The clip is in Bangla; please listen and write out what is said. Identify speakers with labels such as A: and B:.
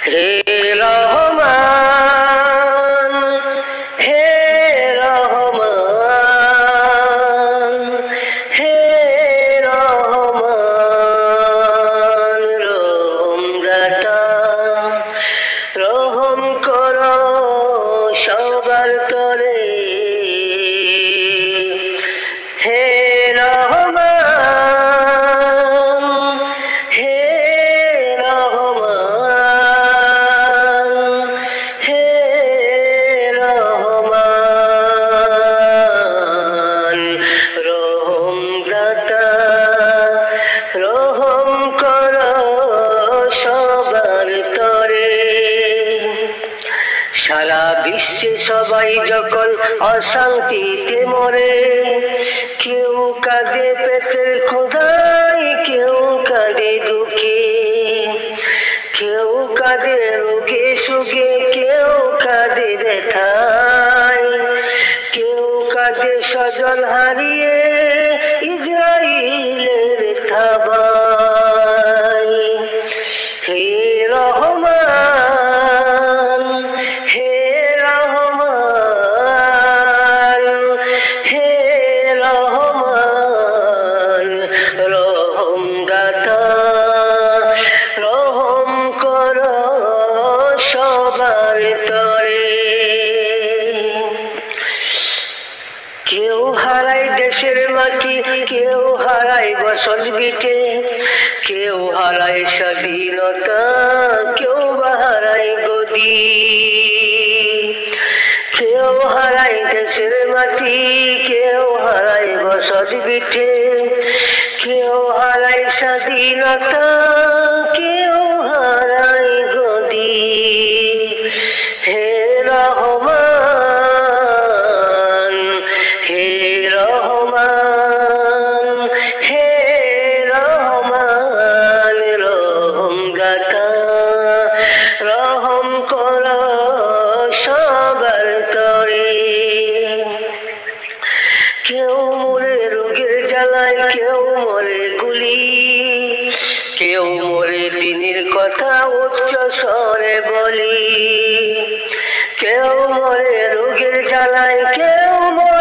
A: হে রহমান হে রহমান হে রহমান রহমদাতা রহম করো সবার তরে হে রহমান হে রহমান হে রহমান রহমদাতা রহম করো সবার তরে সারা বিশ্বে সবাই যখন অশান্তিতে মরে কেউ কাঁদে পেটের ক্ষুধায় কেউ কাঁদে দুঃখে কেউ কাঁদে রোগে সুগে কেউ কাঁদে ব্যথায় কেউ কাঁদে স্বজন হারিয়ে ইসরাইলের থাবায় হে রহমান হে রহমান হে রহমান রহমদাতা রহম করো সবার তরে কেউ হারায় দেশের মাটি কেউ হারায় বসত ভিটে কেউ হারায় স্বাধীনতা কেউ বা হারায় গদি কেউ হারায় দেশের মাটি কেউ হারায় বসত ভিটে কেউ হারায় স্বাধীনতা কেউ হারায় গদি হে রহমান হে রহমান হে রহমান রহমদাতা রহম করো সবার তরে কেউ মরে রোগের জ্বালায় কেউ মরে গুলি কেউ মরে দিনের কথা উচ্চ স্বরে বলি কেউ মরে রোগের জ্বালায় কেউ মরে